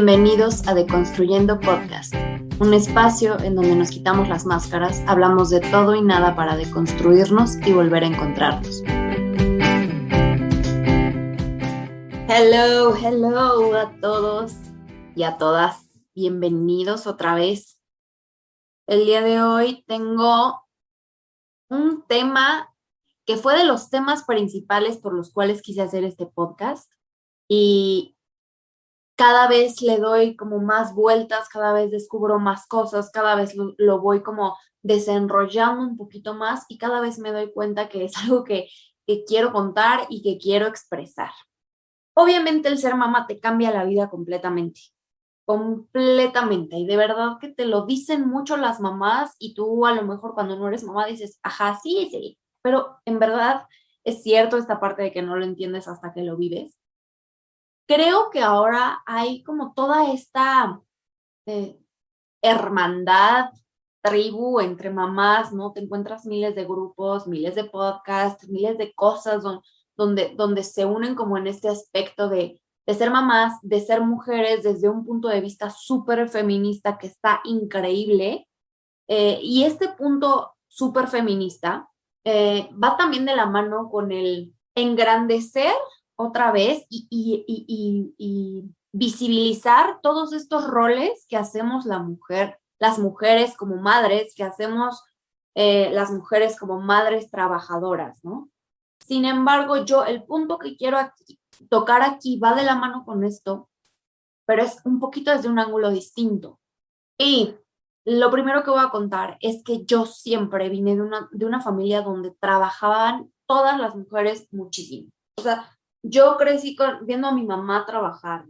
Bienvenidos a Deconstruyendo Podcast, un espacio en donde nos quitamos las máscaras, hablamos de todo y nada para deconstruirnos y volver a encontrarnos. Hello a todos y a todas. Bienvenidos otra vez. El día de hoy tengo un tema que fue de los temas principales por los cuales quise hacer este podcast y cada vez le doy como más vueltas, cada vez descubro más cosas, cada vez lo voy como desenrollando un poquito más y cada vez me doy cuenta que es algo que quiero contar y que quiero expresar. Obviamente el ser mamá te cambia la vida completamente, y de verdad que te lo dicen mucho las mamás y tú a lo mejor cuando no eres mamá dices, ajá, sí, pero en verdad es cierto esta parte de que no lo entiendes hasta que lo vives. Creo que ahora hay como toda esta hermandad, tribu entre mamás, ¿no? Te encuentras miles de grupos, miles de podcasts, miles de cosas donde se unen como en este aspecto de ser mamás, de ser mujeres desde un punto de vista súper feminista que está increíble. Y este punto súper feminista va también de la mano con el engrandecer otra vez y visibilizar todos estos roles que hacemos las mujeres como madres, que hacemos las mujeres como madres trabajadoras, ¿no? Sin embargo, el punto que quiero tocar aquí va de la mano con esto, pero es un poquito desde un ángulo distinto. Y lo primero que voy a contar es que yo siempre vine de una familia donde trabajaban todas las mujeres muchísimo. O sea, yo crecí viendo a mi mamá trabajar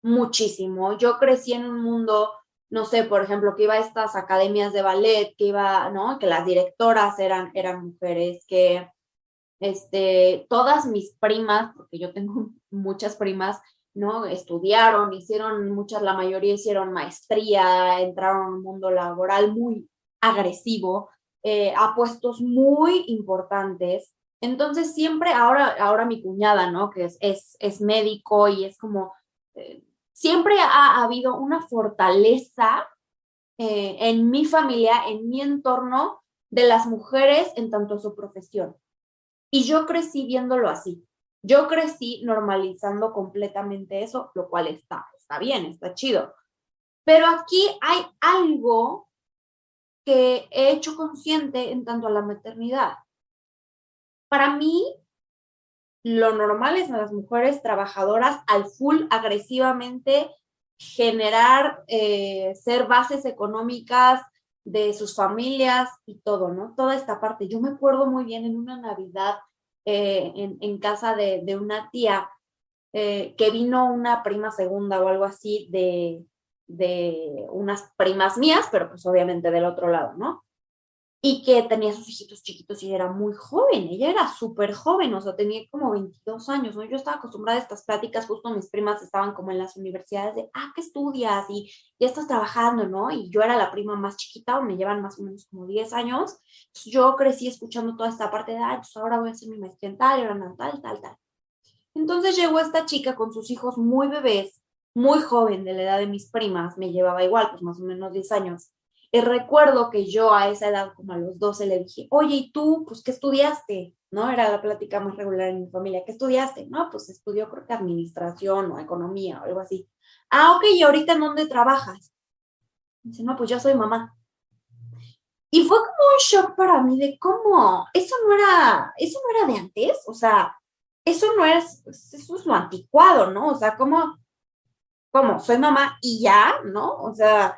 muchísimo. Yo crecí en un mundo, no sé, por ejemplo, que iba a estas academias de ballet, ¿no? Que las directoras eran mujeres, que todas mis primas, porque yo tengo muchas primas, ¿no? Estudiaron, la mayoría hicieron maestría, entraron a un mundo laboral muy agresivo, a puestos muy importantes. Entonces siempre, ahora mi cuñada, ¿no? Que es médico y es como, siempre ha habido una fortaleza en mi familia, en mi entorno, de las mujeres en tanto a su profesión. Y yo crecí viéndolo así. Yo crecí normalizando completamente eso, lo cual está bien, está chido. Pero aquí hay algo que he hecho consciente en tanto a la maternidad. Para mí, lo normal es a las mujeres trabajadoras al full, agresivamente, generar, ser bases económicas de sus familias y todo, ¿no? Toda esta parte. Yo me acuerdo muy bien en una Navidad en casa de una tía, que vino una prima segunda o algo así de unas primas mías, pero pues obviamente del otro lado, ¿no? Y que tenía sus hijitos chiquitos y era muy joven, ella era súper joven, o sea, tenía como 22 años, ¿no? Yo estaba acostumbrada a estas pláticas, justo mis primas estaban como en las universidades de, ¿qué estudias? Y ya estás trabajando, ¿no? Y yo era la prima más chiquita, o me llevan más o menos como 10 años, entonces yo crecí escuchando toda esta parte de, pues ahora voy a hacer mi maestría en tal, y ahora tal. Entonces llegó esta chica con sus hijos muy bebés, muy joven, de la edad de mis primas, me llevaba igual, pues más o menos 10 años. Y recuerdo que yo a esa edad, como a los 12, le dije, oye, ¿y tú, pues, qué estudiaste? ¿No? Era la plática más regular en mi familia. ¿Qué estudiaste? No, pues estudió creo que administración o economía o algo así. Ok, ¿y ahorita en dónde trabajas? Dice, no, pues yo soy mamá. Y fue como un shock para mí de cómo, eso no era de antes, o sea, eso no es, eso es lo anticuado, ¿no? O sea, ¿cómo? Soy mamá y ya, ¿no? O sea,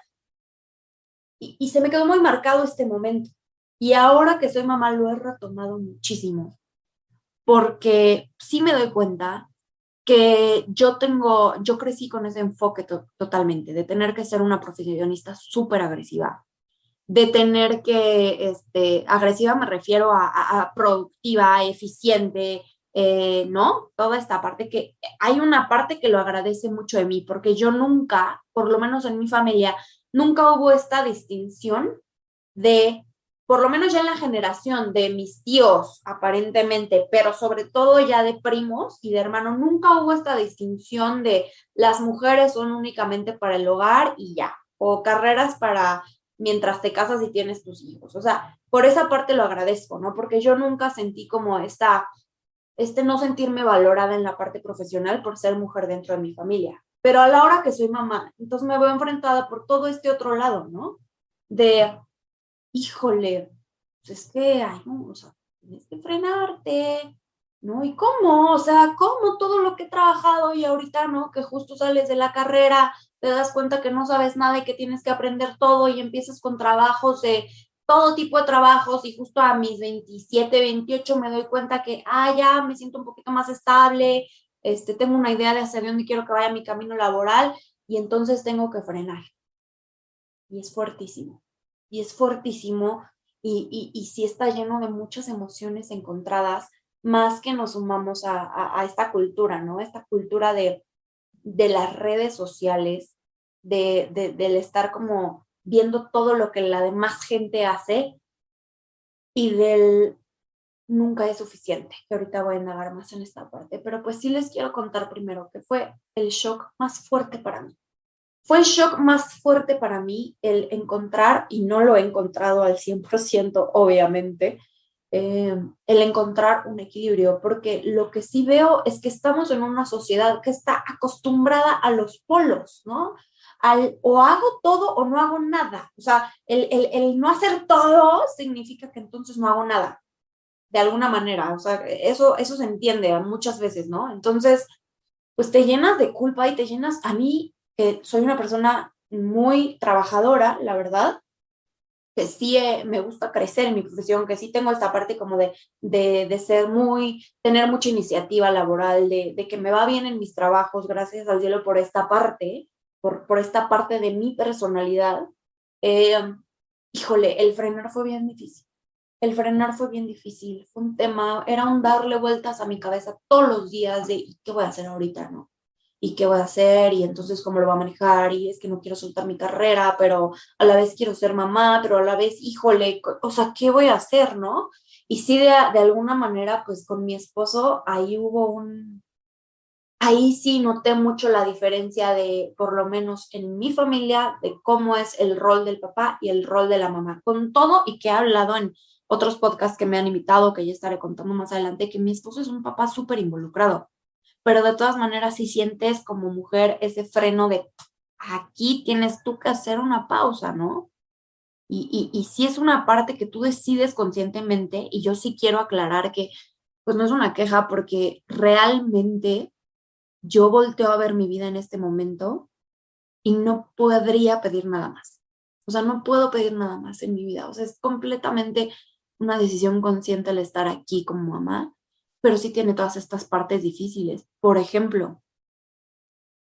y se me quedó muy marcado este momento. Y ahora que soy mamá lo he retomado muchísimo, porque sí me doy cuenta que yo crecí con ese enfoque totalmente, de tener que ser una profesionista súper agresiva, de tener que, agresiva me refiero a productiva, eficiente, ¿no? Toda esta parte que hay una parte que lo agradece mucho de mí, porque yo nunca, por lo menos en mi familia, nunca hubo esta distinción de por lo menos ya en la generación de mis tíos, aparentemente, pero sobre todo ya de primos y de hermanos, nunca hubo esta distinción de las mujeres son únicamente para el hogar y ya, o carreras para mientras te casas y tienes tus hijos. O sea, por esa parte lo agradezco, ¿no? Porque yo nunca sentí como no sentirme valorada en la parte profesional por ser mujer dentro de mi familia. Pero a la hora que soy mamá, entonces me veo enfrentada por todo este otro lado, ¿no? De híjole, pues es que, ay, no, o sea, tienes que frenarte, ¿no? ¿Y cómo? O sea, ¿cómo todo lo que he trabajado y ahorita, ¿no? Que justo sales de la carrera, te das cuenta que no sabes nada y que tienes que aprender todo y empiezas con trabajos de todo tipo de trabajos y justo a mis 27, 28 me doy cuenta que, ya me siento un poquito más estable, tengo una idea de hacia dónde quiero que vaya mi camino laboral y entonces tengo que frenar. Y es fuertísimo. Y es fuertísimo y sí está lleno de muchas emociones encontradas, más que nos sumamos a esta cultura, ¿no? Esta cultura de las redes sociales, del estar como viendo todo lo que la demás gente hace y del nunca es suficiente, que ahorita voy a indagar más en esta parte, pero pues sí les quiero contar primero que fue el shock más fuerte para mí. Fue el shock más fuerte para mí el encontrar, y no lo he encontrado al 100% obviamente, el encontrar un equilibrio, porque lo que sí veo es que estamos en una sociedad que está acostumbrada a los polos, ¿no? O hago todo o no hago nada. O sea, el no hacer todo significa que entonces no hago nada, de alguna manera. O sea, eso se entiende muchas veces, ¿no? Entonces, pues te llenas de culpa y te llenas, a mí, que soy una persona muy trabajadora, la verdad, que sí me gusta crecer en mi profesión, que sí tengo esta parte como de ser tener mucha iniciativa laboral, de que me va bien en mis trabajos, gracias al cielo por esta parte, por esta parte de mi personalidad. Eh, híjole, el frenar fue bien difícil. El frenar fue bien difícil, fue un tema, era un darle vueltas a mi cabeza todos los días de ¿y qué voy a hacer ahorita, no? ¿Y qué voy a hacer? Y entonces cómo lo voy a manejar, y es que no quiero soltar mi carrera, pero a la vez quiero ser mamá, pero a la vez, híjole, o sea, ¿qué voy a hacer, no? Y sí, de alguna manera, pues con mi esposo, ahí sí noté mucho la diferencia de, por lo menos en mi familia, de cómo es el rol del papá y el rol de la mamá. Con todo y que he hablado en otros podcasts que me han invitado, que ya estaré contando más adelante, que mi esposo es un papá súper involucrado, pero de todas maneras sí sientes como mujer ese freno de aquí tienes tú que hacer una pausa, ¿no? Y sí es una parte que tú decides conscientemente y yo sí quiero aclarar que pues no es una queja porque realmente yo volteo a ver mi vida en este momento y no podría pedir nada más. O sea, no puedo pedir nada más en mi vida. O sea, es completamente una decisión consciente el estar aquí como mamá, pero sí tiene todas estas partes difíciles. Por ejemplo,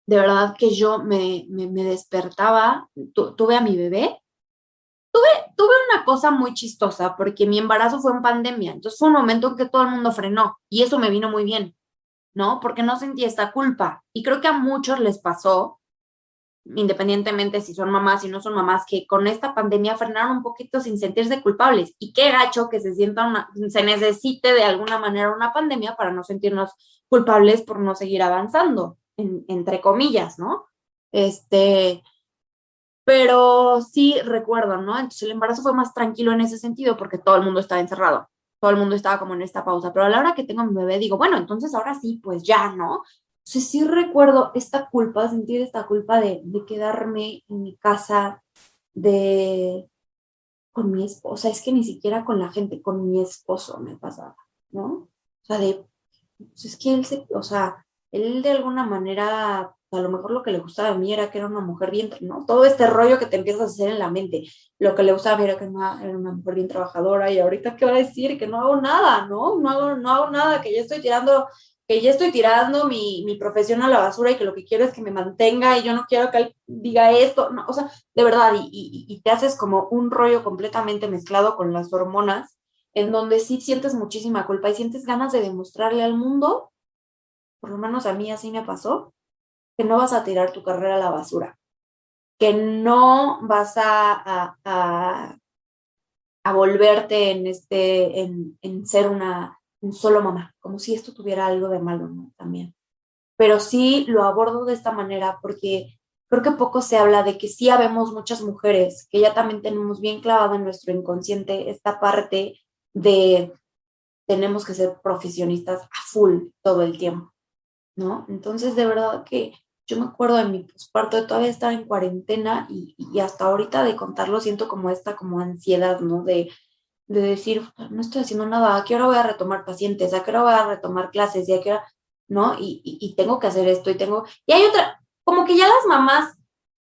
de verdad que yo me despertaba, tuve a mi bebé, tuve una cosa muy chistosa porque mi embarazo fue en pandemia, entonces fue un momento en que todo el mundo frenó y eso me vino muy bien, ¿no? Porque no sentí esta culpa y creo que a muchos les pasó, independientemente si son mamás, si no son mamás, que con esta pandemia frenaron un poquito sin sentirse culpables. Y qué gacho que se necesite de alguna manera una pandemia para no sentirnos culpables por no seguir avanzando, entre comillas, ¿no? Este, pero sí recuerdo, ¿no? Entonces el embarazo fue más tranquilo en ese sentido porque todo el mundo estaba encerrado, todo el mundo estaba como en esta pausa, pero a la hora que tengo a mi bebé digo, bueno, entonces ahora sí, pues ya, ¿no? Entonces sí recuerdo esta culpa, sentir esta culpa de quedarme en mi casa, de con mi esposa, es que ni siquiera con la gente, con mi esposo me pasaba, ¿no? O sea, pues es que o sea, él de alguna manera, a lo mejor lo que le gustaba a mí era que era una mujer bien, ¿no? Todo este rollo que te empiezas a hacer en la mente, lo que le gustaba a mí era que era una mujer bien trabajadora y ahorita qué va a decir, que no hago nada, ¿no? No hago nada, que ya estoy tirando mi profesión a la basura y que lo que quiero es que me mantenga y yo no quiero que él diga esto, no, o sea, de verdad, y te haces como un rollo completamente mezclado con las hormonas en donde sí sientes muchísima culpa y sientes ganas de demostrarle al mundo, por lo menos a mí así me pasó, que no vas a tirar tu carrera a la basura, que no vas a volverte en ser un solo mamá, como si esto tuviera algo de malo, ¿no? También. Pero sí lo abordo de esta manera porque creo que poco se habla de que sí habemos muchas mujeres que ya también tenemos bien clavado en nuestro inconsciente esta parte de tenemos que ser profesionistas a full todo el tiempo, ¿no? Entonces, de verdad que yo me acuerdo de mi posparto, de todavía estar en cuarentena y hasta ahorita de contarlo siento como esta como ansiedad, ¿no? De decir, no estoy haciendo nada, ¿a qué hora voy a retomar pacientes? ¿A qué hora voy a retomar clases? ¿Y a qué hora? ¿No? Y tengo que hacer esto y tengo... Y hay otra, como que ya las mamás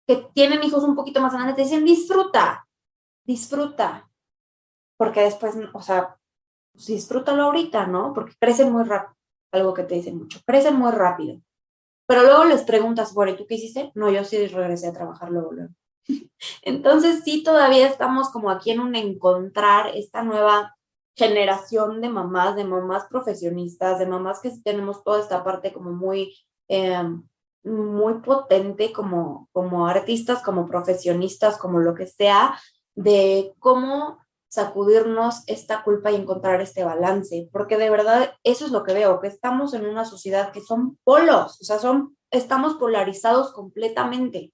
que tienen hijos un poquito más grandes te dicen, disfruta, disfruta, porque después, o sea, pues disfrútalo ahorita, ¿no? Porque crecen muy rápido, algo que te dicen mucho, crecen muy rápido. Pero luego les preguntas, bueno, ¿y tú qué hiciste? No, yo sí regresé a trabajar luego. Entonces sí, todavía estamos como aquí en un encontrar esta nueva generación de mamás profesionistas, de mamás que sí tenemos toda esta parte como muy potente como artistas, como profesionistas, como lo que sea, de cómo sacudirnos esta culpa y encontrar este balance, porque de verdad eso es lo que veo, que estamos en una sociedad que son polos, o sea, estamos polarizados completamente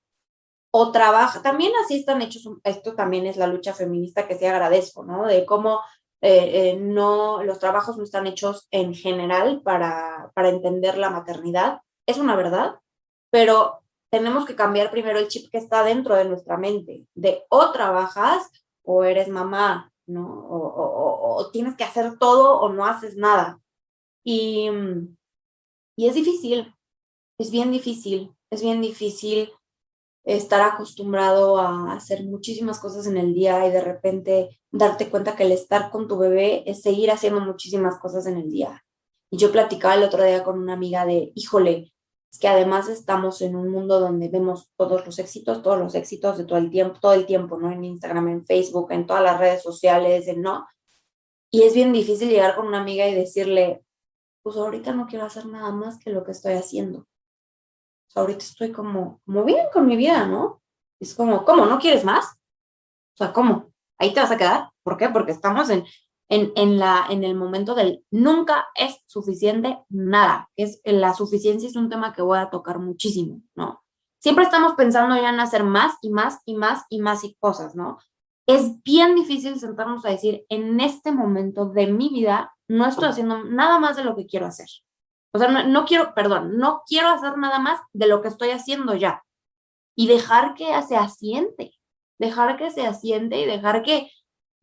o trabaja, también así están hechos, esto también es la lucha feminista que sí agradezco, ¿no? De cómo no, los trabajos no están hechos en general para entender la maternidad, es una verdad, pero tenemos que cambiar primero el chip que está dentro de nuestra mente, de o trabajas o eres mamá, ¿no? O tienes que hacer todo o no haces nada. Y, y es bien difícil estar acostumbrado a hacer muchísimas cosas en el día y de repente darte cuenta que el estar con tu bebé es seguir haciendo muchísimas cosas en el día. Y yo platicaba el otro día con una amiga de, híjole, es que además estamos en un mundo donde vemos todos los éxitos de todo el tiempo, ¿no? En Instagram, en Facebook, en todas las redes sociales, ¿no? Y es bien difícil llegar con una amiga y decirle, pues ahorita no quiero hacer nada más que lo que estoy haciendo. Ahorita estoy como bien con mi vida, ¿no? Es como, ¿cómo? ¿No quieres más? O sea, ¿cómo? ¿Ahí te vas a quedar? ¿Por qué? Porque estamos en el momento del nunca es suficiente nada. La suficiencia es un tema que voy a tocar muchísimo, ¿no? Siempre estamos pensando ya en hacer más y más y más y más y cosas, ¿no? Es bien difícil sentarnos a decir, en este momento de mi vida, no estoy haciendo nada más de lo que quiero hacer. O sea, no quiero, perdón, no quiero hacer nada más de lo que estoy haciendo ya. Y dejar que se asiente, dejar que se asiente y dejar que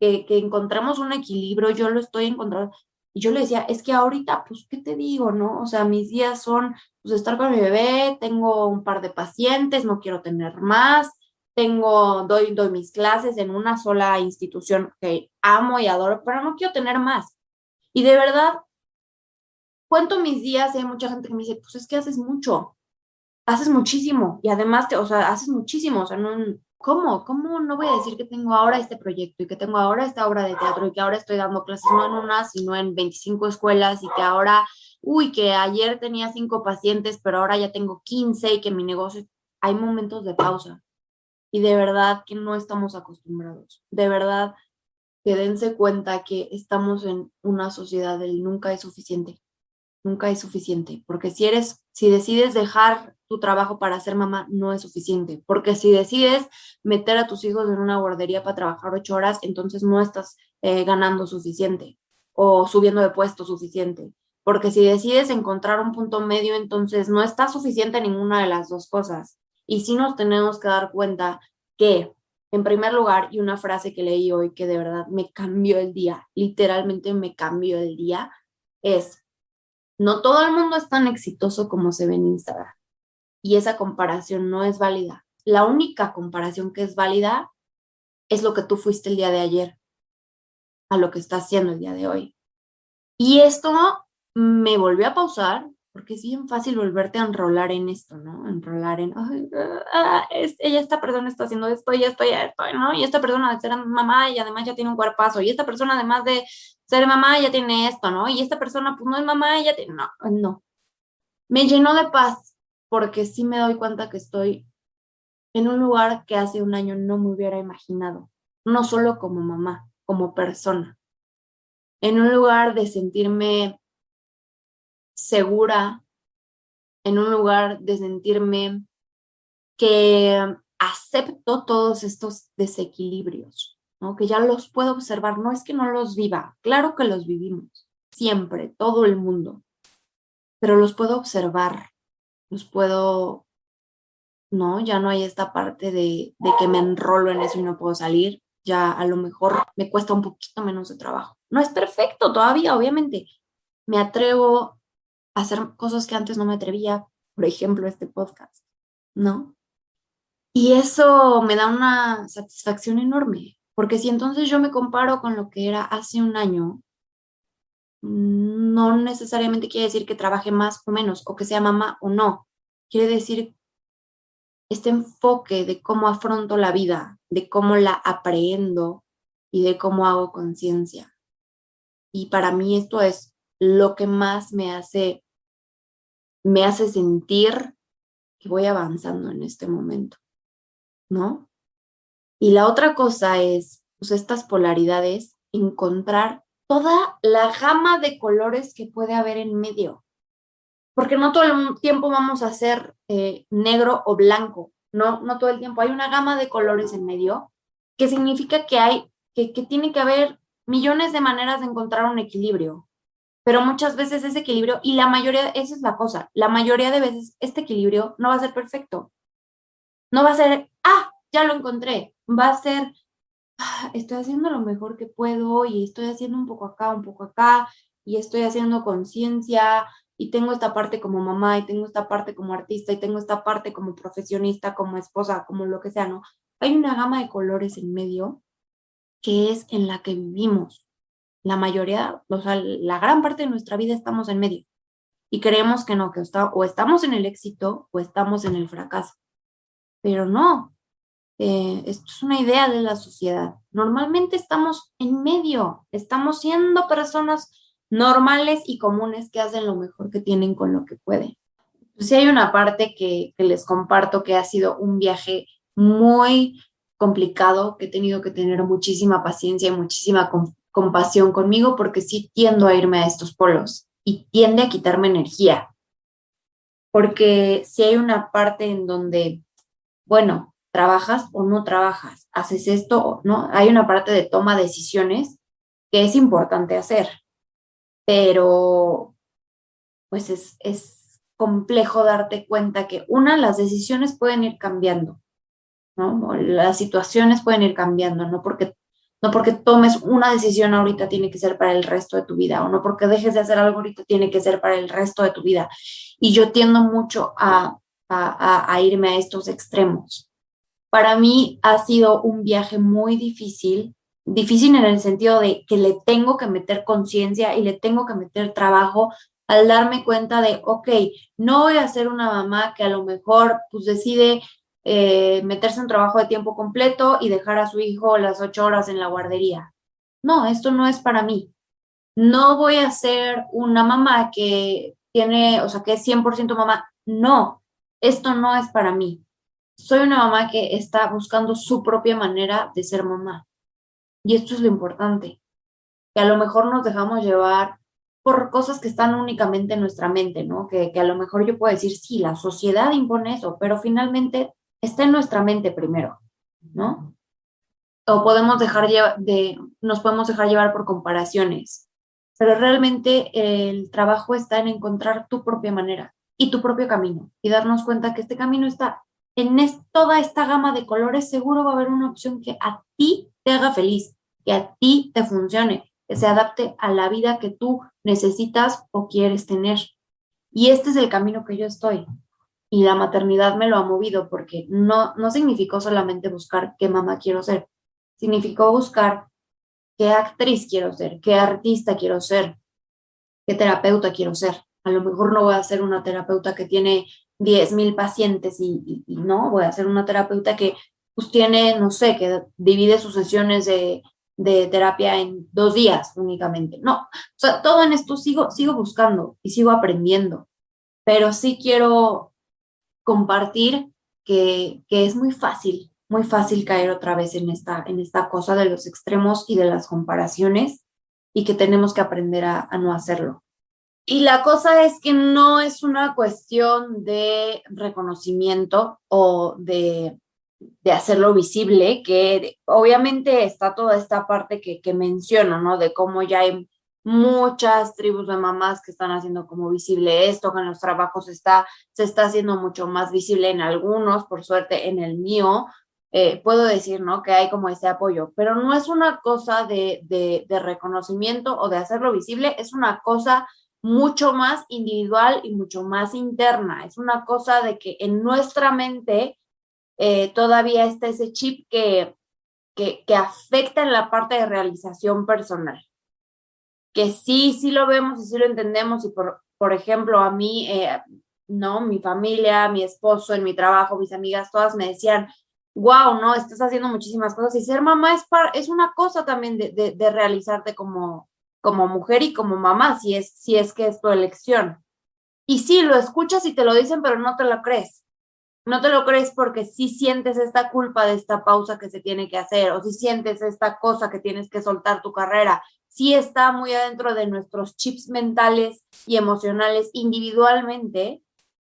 encontremos un equilibrio. Yo lo estoy encontrando. Y yo le decía, es que ahorita, pues, ¿qué te digo, no? O sea, mis días son, pues, estar con mi bebé, tengo un par de pacientes, no quiero tener más, doy mis clases en una sola institución que amo y adoro, pero no quiero tener más. Y de verdad, cuento mis días y hay mucha gente que me dice, pues es que haces muchísimo y además, o sea, haces muchísimo, o sea, no, ¿cómo no voy a decir que tengo ahora este proyecto y que tengo ahora esta obra de teatro y que ahora estoy dando clases no en una, sino en 25 escuelas y que ahora, uy, que ayer tenía 5 pacientes, pero ahora ya tengo 15 y que mi negocio, hay momentos de pausa y de verdad que no estamos acostumbrados, de verdad que dense cuenta que estamos en una sociedad del nunca es suficiente. Nunca es suficiente, porque si decides dejar tu trabajo para ser mamá, no es suficiente, porque si decides meter a tus hijos en una guardería para trabajar 8 horas, entonces no estás ganando suficiente o subiendo de puesto suficiente, porque si decides encontrar un punto medio, entonces no está suficiente ninguna de las dos cosas. Y sí nos tenemos que dar cuenta que, en primer lugar, y una frase que leí hoy que de verdad me cambió el día, literalmente me cambió el día, es no todo el mundo es tan exitoso como se ve en Instagram y esa comparación no es válida. La única comparación que es válida es lo que tú fuiste el día de ayer a lo que estás haciendo el día de hoy. Y esto me volvió a pausar porque es bien fácil volverte a enrolar en esto, ¿no? Enrolar en, ay, esta persona está haciendo esto y esto y esto, ¿no? Y esta persona de ser mamá y además ya tiene un cuerpazo y esta persona además de ser mamá ya tiene esto, ¿no? Y esta persona pues no es mamá y ya tiene, no, no. Me llenó de paz porque sí me doy cuenta que estoy en un lugar que hace un año no me hubiera imaginado, no solo como mamá. como persona, en un lugar de sentirme segura, en un lugar de sentirme que acepto todos estos desequilibrios, ¿no? Que ya los puedo observar, no es que no los viva, claro que los vivimos, siempre, todo el mundo, pero los puedo observar, los puedo, no, ya no hay esta parte de que me enrolo en eso y no puedo salir, ya a lo mejor me cuesta un poquito menos de trabajo. No es perfecto todavía, obviamente. Me atrevo a hacer cosas que antes no me atrevía, por ejemplo, este podcast, ¿no? Y eso me da una satisfacción enorme, porque si entonces yo me comparo con lo que era hace un año, no necesariamente quiere decir que trabaje más o menos, o que sea mamá o no. Quiere decir este enfoque de cómo afronto la vida, de cómo la aprehendo y de cómo hago conciencia. Y para mí esto es lo que más me hace sentir que voy avanzando en este momento, ¿no? Y la otra cosa es, pues estas polaridades, encontrar toda la gama de colores que puede haber en medio, porque no todo el tiempo vamos a ser negro o blanco, no, no todo el tiempo, hay una gama de colores en medio, que significa que tiene que haber millones de maneras de encontrar un equilibrio, pero muchas veces ese equilibrio, y la mayoría, esa es la cosa, la mayoría de veces este equilibrio no va a ser perfecto, no va a ser, ya lo encontré, va a ser estoy haciendo lo mejor que puedo y estoy haciendo un poco acá, y estoy haciendo conciencia y tengo esta parte como mamá y tengo esta parte como artista y tengo esta parte como profesionista, como esposa, como lo que sea, ¿no? Hay una gama de colores en medio que es en la que vivimos. La mayoría, o sea, la gran parte de nuestra vida estamos en medio y creemos que no, o estamos en el éxito o estamos en el fracaso, pero no, esto es una idea de la sociedad. Normalmente estamos en medio, estamos siendo personas normales y comunes que hacen lo mejor que tienen con lo que pueden. Pues sí hay una parte que les comparto que ha sido un viaje muy complicado, que he tenido que tener muchísima paciencia y muchísima compasión conmigo porque sí tiendo a irme a estos polos y tiende a quitarme energía, porque si hay una parte en donde bueno, trabajas o no trabajas, haces esto o no. Hay una parte de toma de decisiones que es importante hacer, pero pues es complejo darte cuenta que las decisiones pueden ir cambiando, ¿no? O las situaciones pueden ir cambiando, no porque tomes una decisión ahorita tiene que ser para el resto de tu vida, o no porque dejes de hacer algo ahorita tiene que ser para el resto de tu vida. Y yo tiendo mucho a irme a estos extremos. Para mí ha sido un viaje muy difícil, difícil en el sentido de que le tengo que meter conciencia y le tengo que meter trabajo al darme cuenta de, ok, no voy a ser una mamá que a lo mejor pues decide meterse en trabajo de tiempo completo y dejar a su hijo las 8 horas en la guardería. No, esto no es para mí. No voy a ser una mamá que tiene, o sea, que es 100% mamá. No, esto no es para mí. Soy una mamá que está buscando su propia manera de ser mamá. Y esto es lo importante, que a lo mejor nos dejamos llevar por cosas que están únicamente en nuestra mente, ¿no? Que a lo mejor yo puedo decir, sí, la sociedad impone eso, pero finalmente está en nuestra mente primero, ¿no? O nos podemos dejar llevar por comparaciones, pero realmente el trabajo está en encontrar tu propia manera y tu propio camino y darnos cuenta que este camino está toda esta gama de colores, seguro va a haber una opción que a ti te haga feliz, que a ti te funcione, que se adapte a la vida que tú necesitas o quieres tener. Y este es el camino que yo estoy. Y la maternidad me lo ha movido porque no significó solamente buscar qué mamá quiero ser, significó buscar qué actriz quiero ser, qué artista quiero ser, qué terapeuta quiero ser. A lo mejor no voy a ser una terapeuta que tiene 10,000 pacientes y no, voy a ser una terapeuta que pues tiene, no sé, que divide sus sesiones de terapia en 2 días únicamente. No, o sea, todo en esto sigo buscando y sigo aprendiendo, pero sí quiero compartir que es muy fácil. muy fácil caer otra vez en esta cosa de los extremos y de las comparaciones y que tenemos que aprender a no hacerlo. Y la cosa es que no es una cuestión de reconocimiento o de hacerlo visible, que obviamente está toda esta parte que menciono, ¿no? De cómo ya hay muchas tribus de mamás que están haciendo como visible esto, que en los trabajos se está haciendo mucho más visible en algunos, por suerte en el mío, puedo decir, ¿no? Que hay como ese apoyo, pero no es una cosa de reconocimiento o de hacerlo visible, es una cosa mucho más individual y mucho más interna. Es una cosa de que en nuestra mente todavía está ese chip que afecta en la parte de realización personal. Que sí lo vemos y sí lo entendemos y por ejemplo a mí, no, mi familia, mi esposo, en mi trabajo, mis amigas, todas me decían, wow, no, estás haciendo muchísimas cosas y ser mamá es una cosa también de realizarte como mujer y como mamá, si es que es tu elección. Y sí, lo escuchas y te lo dicen, pero no te lo crees. No te lo crees porque sí sientes esta culpa de esta pausa que se tiene que hacer o si sientes esta cosa que tienes que soltar tu carrera. Sí está muy adentro de nuestros chips mentales y emocionales individualmente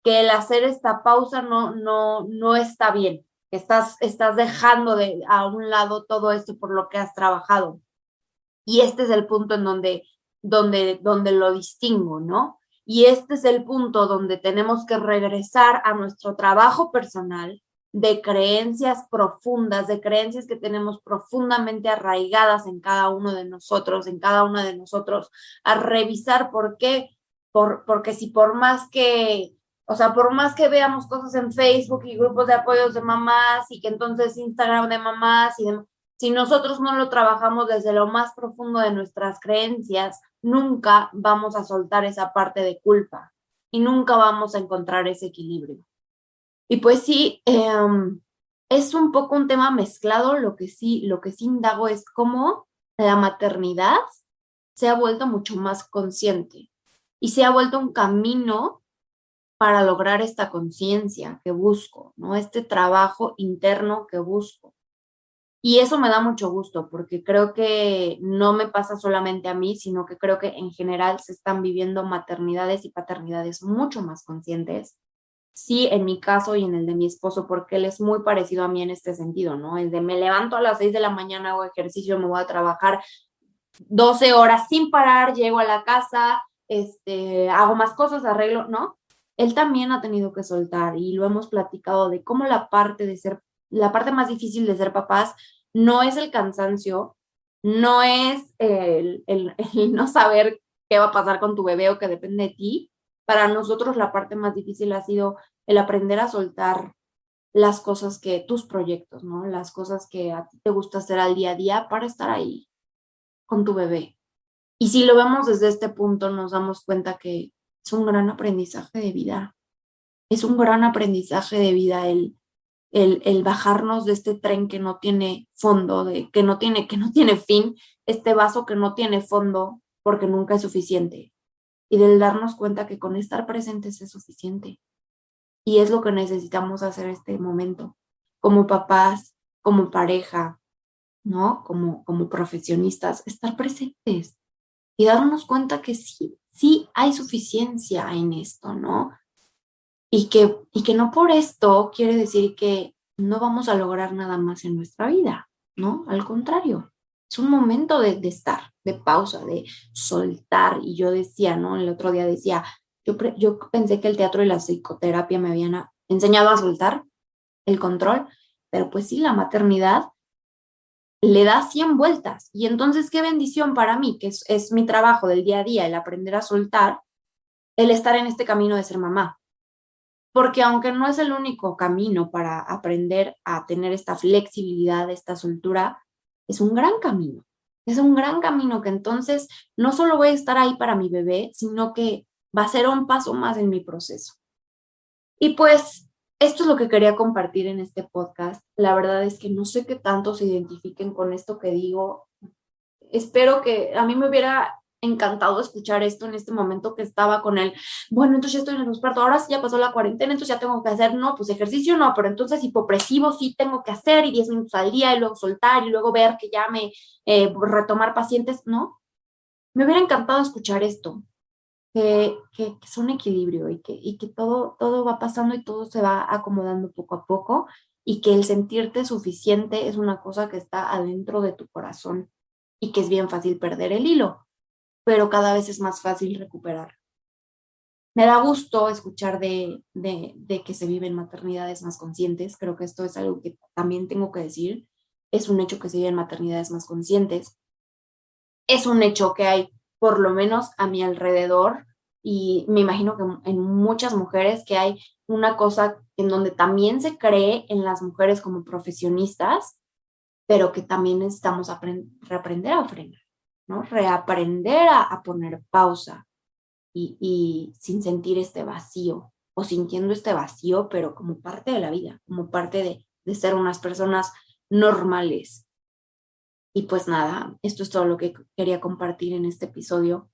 que el hacer esta pausa no está bien. Estás dejando a un lado todo esto por lo que has trabajado. Y este es el punto en donde lo distingo, ¿no? Y este es el punto donde tenemos que regresar a nuestro trabajo personal de creencias profundas, de creencias que tenemos profundamente arraigadas en cada uno de nosotros, en cada una de nosotros, a revisar por qué, porque si por más que, o sea, por más que veamos cosas en Facebook y grupos de apoyos de mamás y que entonces Instagram de mamás y de, si nosotros no lo trabajamos desde lo más profundo de nuestras creencias, nunca vamos a soltar esa parte de culpa y nunca vamos a encontrar ese equilibrio. Y pues sí, es un poco un tema mezclado, lo que sí indago es cómo la maternidad se ha vuelto mucho más consciente y se ha vuelto un camino para lograr esta conciencia que busco, ¿no? Este trabajo interno que busco. Y eso me da mucho gusto porque creo que no me pasa solamente a mí, sino que creo que en general se están viviendo maternidades y paternidades mucho más conscientes. Sí, en mi caso y en el de mi esposo, porque él es muy parecido a mí en este sentido, ¿no? El de me levanto a las 6 de la mañana, hago ejercicio, me voy a trabajar 12 horas sin parar, llego a la casa, hago más cosas, arreglo, ¿no? Él también ha tenido que soltar y lo hemos platicado de cómo la parte más difícil de ser papás no es el cansancio, no es el no saber qué va a pasar con tu bebé o que depende de ti. Para nosotros la parte más difícil ha sido el aprender a soltar las cosas tus proyectos, ¿no? Las cosas que a ti te gusta hacer al día a día para estar ahí con tu bebé. Y si lo vemos desde este punto, nos damos cuenta que es un gran aprendizaje de vida. Es un gran aprendizaje de vida el bajarnos de este tren que no tiene fondo, que no tiene fin, este vaso que no tiene fondo porque nunca es suficiente. Y del darnos cuenta que con estar presentes es suficiente. Y es lo que necesitamos hacer este momento, como papás, como pareja, ¿no? Como profesionistas, estar presentes y darnos cuenta que sí hay suficiencia en esto, ¿no? Y que no por esto quiere decir que no vamos a lograr nada más en nuestra vida, ¿no? Al contrario, es un momento de estar, de pausa, de soltar. Y yo decía, ¿no? El otro día decía, yo pensé que el teatro y la psicoterapia me habían enseñado a soltar el control, pero pues sí, la maternidad le da 100 vueltas. Y entonces, qué bendición para mí, que es mi trabajo del día a día, el aprender a soltar, el estar en este camino de ser mamá. Porque aunque no es el único camino para aprender a tener esta flexibilidad, esta soltura, es un gran camino. Es un gran camino que entonces no solo voy a estar ahí para mi bebé, sino que va a ser un paso más en mi proceso. Y pues esto es lo que quería compartir en este podcast. La verdad es que no sé qué tanto se identifiquen con esto que digo. Espero que a mí me hubiera encantado escuchar esto en este momento que estaba con él. Bueno, entonces ya estoy en el posparto, ahora sí ya pasó la cuarentena, entonces ya tengo que hacer, no, pues ejercicio no, pero entonces hipopresivo sí tengo que hacer y 10 minutos al día y luego soltar y luego ver que ya me retomar pacientes, ¿no? Me hubiera encantado escuchar esto, que es un equilibrio y que todo va pasando y todo se va acomodando poco a poco y que el sentirte suficiente es una cosa que está adentro de tu corazón y que es bien fácil perder el hilo, pero cada vez es más fácil recuperar. Me da gusto escuchar de que se viven maternidades más conscientes. Creo que esto es algo que también tengo que decir. Es un hecho que se viven maternidades más conscientes. Es un hecho que hay, por lo menos a mi alrededor, y me imagino que en muchas mujeres, que hay una cosa en donde también se cree en las mujeres como profesionistas, pero que también necesitamos reaprender a frenar, ¿no? Reaprender a poner pausa y sin sentir este vacío o sintiendo este vacío, pero como parte de la vida, como parte de ser unas personas normales. Y pues nada, esto es todo lo que quería compartir en este episodio.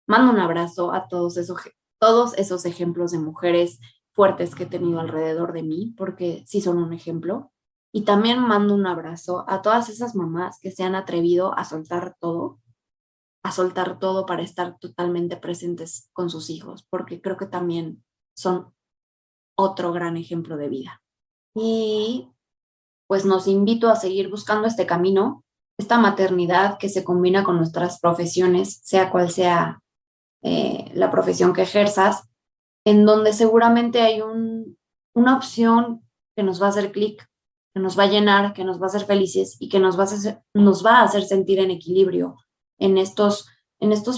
Mando un abrazo a todos esos ejemplos de mujeres fuertes que he tenido alrededor de mí, porque sí son un ejemplo. Y también mando un abrazo a todas esas mamás que se han atrevido a soltar todo para estar totalmente presentes con sus hijos, porque creo que también son otro gran ejemplo de vida. Y pues nos invito a seguir buscando este camino, esta maternidad que se combina con nuestras profesiones, sea cual sea la profesión que ejerzas, en donde seguramente hay una opción que nos va a hacer clic, que nos va a llenar, que nos va a hacer felices y que nos va a hacer sentir en equilibrio en estos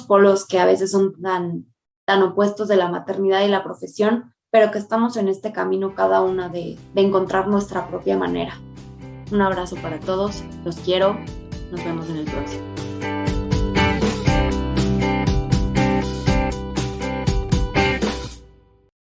polos que a veces son tan opuestos de la maternidad y la profesión, pero que estamos en este camino cada una de encontrar nuestra propia manera. Un abrazo para todos, los quiero, nos vemos en el próximo.